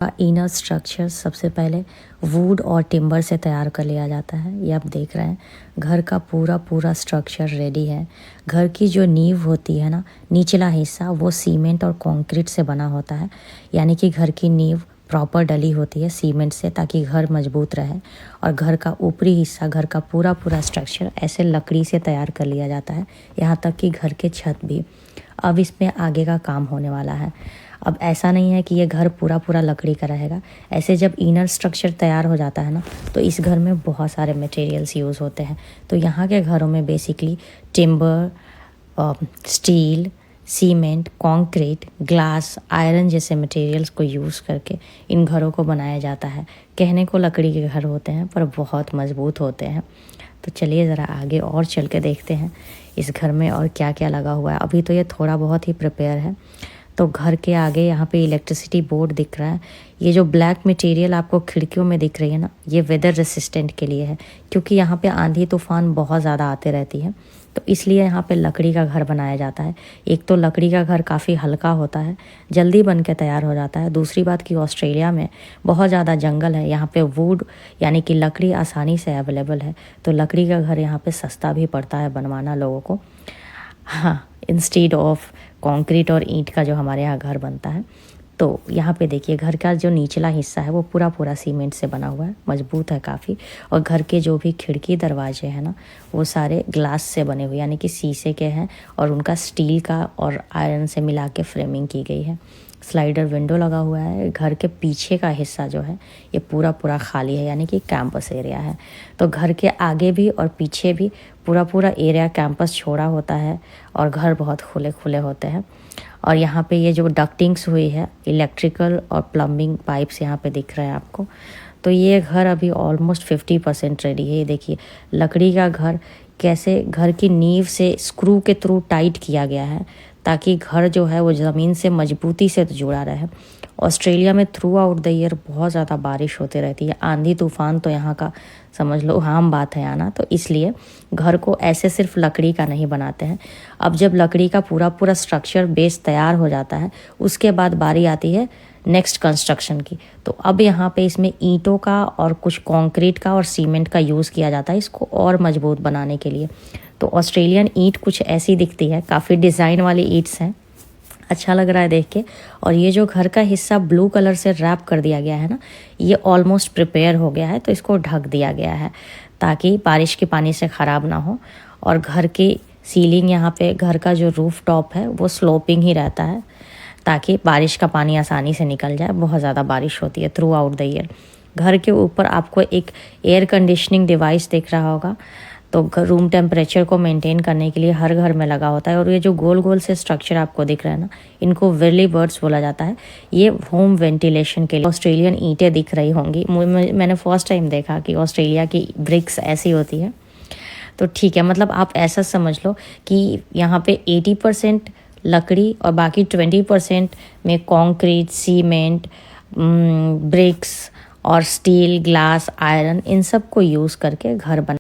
का inner structure सबसे पहले वुड और टिम्बर से तैयार कर लिया जाता है। ये आप देख रहे हैं, घर का पूरा स्ट्रक्चर रेडी है। घर की जो नींव होती है ना, निचला हिस्सा वो सीमेंट और कंक्रीट से बना होता है। यानी कि घर की नींव प्रॉपर डली होती है सीमेंट से, ताकि घर मजबूत रहे। और घर का ऊपरी हिस्सा, घर का पूरा स्ट्रक्चर ऐसे लकड़ी से तैयार कर लिया जाता है, यहाँ तक कि घर के छत भी। अब इसमें आगे का काम होने वाला है। अब ऐसा नहीं है कि ये घर पूरा लकड़ी का रहेगा। ऐसे जब इनर स्ट्रक्चर तैयार हो जाता है ना, तो इस घर में बहुत सारे मटेरियल्स यूज़ होते हैं। तो यहाँ के घरों में basically timber, steel, cement, concrete, glass, iron जैसे मटेरियल्स को यूज़ करके इन घरों को बनाया जाता है। कहने को लकड़ी के घर होते हैं, पर बहुत मजबूत होते हैं। तो चलिए ज़रा आगे और चल के देखते हैं इस घर में और क्या क्या लगा हुआ है। अभी तो ये थोड़ा बहुत ही प्रिपेयर है। तो घर के आगे यहाँ पे इलेक्ट्रिसिटी बोर्ड दिख रहा है। ये जो ब्लैक मटेरियल आपको खिड़कियों में दिख रही है ना, ये वेदर रेसिस्टेंट के लिए है, क्योंकि यहाँ पे आंधी तूफान बहुत ज़्यादा आते रहती है। तो इसलिए यहाँ पे लकड़ी का घर बनाया जाता है। एक तो लकड़ी का घर काफ़ी हल्का होता है, जल्दी बन के तैयार हो जाता है। दूसरी बात कि ऑस्ट्रेलिया में बहुत ज़्यादा जंगल है, यहाँ पे वुड यानी कि लकड़ी आसानी से अवेलेबल है। तो लकड़ी का घर यहाँ पे सस्ता भी पड़ता है बनवाना लोगों को। हाँ, इंस्टेड ऑफ कंक्रीट और ईंट का जो हमारे यहाँ घर बनता है। तो यहाँ पे देखिए, घर का जो निचला हिस्सा है वो पूरा सीमेंट से बना हुआ है, मजबूत है काफ़ी। और घर के जो भी खिड़की दरवाजे हैं ना, वो सारे ग्लास से बने हुए यानी कि शीशे के हैं, और उनका स्टील का और आयरन से मिला के फ्रेमिंग की गई है। स्लाइडर विंडो लगा हुआ है। घर के पीछे का हिस्सा जो है ये पूरा खाली है, यानी कि कैंपस एरिया है। तो घर के आगे भी और पीछे भी पूरा एरिया कैंपस छोड़ा होता है, और घर बहुत खुले होते हैं। और यहाँ पे ये जो डक्टिंग्स हुई है, इलेक्ट्रिकल और प्लम्बिंग पाइप्स यहाँ पे दिख रहे हैं आपको। तो ये घर अभी ऑलमोस्ट 50% रेडी है। ये देखिए, लकड़ी का घर कैसे घर की नींव से स्क्रू के थ्रू टाइट किया गया है, ताकि घर जो है वो ज़मीन से मजबूती से जुड़ा रहे। ऑस्ट्रेलिया में थ्रू आउट द ईयर बहुत ज़्यादा बारिश होती रहती है। आंधी तूफान तो यहाँ का समझ लो आम बात है आना। तो इसलिए घर को ऐसे सिर्फ लकड़ी का नहीं बनाते हैं। अब जब लकड़ी का पूरा स्ट्रक्चर बेस तैयार हो जाता है, उसके बाद बारी आती है नेक्स्ट कंस्ट्रक्शन की। तो अब यहाँ पे इसमें ईंटों का और कुछ कंक्रीट का और सीमेंट का यूज़ किया जाता है, इसको और मजबूत बनाने के लिए। तो ऑस्ट्रेलियन ईंट कुछ ऐसी दिखती है, काफ़ी डिज़ाइन वाली ईंट्स हैं। अच्छा लग रहा है देख के। और ये जो घर का हिस्सा ब्लू कलर से रैप कर दिया गया है ना, ये ऑलमोस्ट प्रिपेयर हो गया है। तो इसको ढक दिया गया है ताकि बारिश के पानी से ख़राब ना हो। और घर की सीलिंग, यहाँ पे घर का जो रूफ टॉप है वो स्लोपिंग ही रहता है, ताकि बारिश का पानी आसानी से निकल जाए। बहुत ज़्यादा बारिश होती है थ्रू आउट द ईयर। घर के ऊपर आपको एक एयर कंडीशनिंग डिवाइस दिख रहा होगा। तो रूम टेम्परेचर को मेंटेन करने के लिए हर घर में लगा होता है। और ये जो गोल से स्ट्रक्चर आपको दिख रहा है ना, इनको विरली बर्ड्स बोला जाता है। ये होम वेंटिलेशन के लिए ऑस्ट्रेलियन ईंटें दिख रही होंगी। मैंने फर्स्ट टाइम देखा कि ऑस्ट्रेलिया की ब्रिक्स ऐसी होती है। तो ठीक है, मतलब आप ऐसा समझ लो कि यहाँ पे 80% लकड़ी और बाकी 20% में कंक्रीट, सीमेंट, ब्रिक्स और स्टील, ग्लास, आयरन, इन सब को यूज़ करके घर बना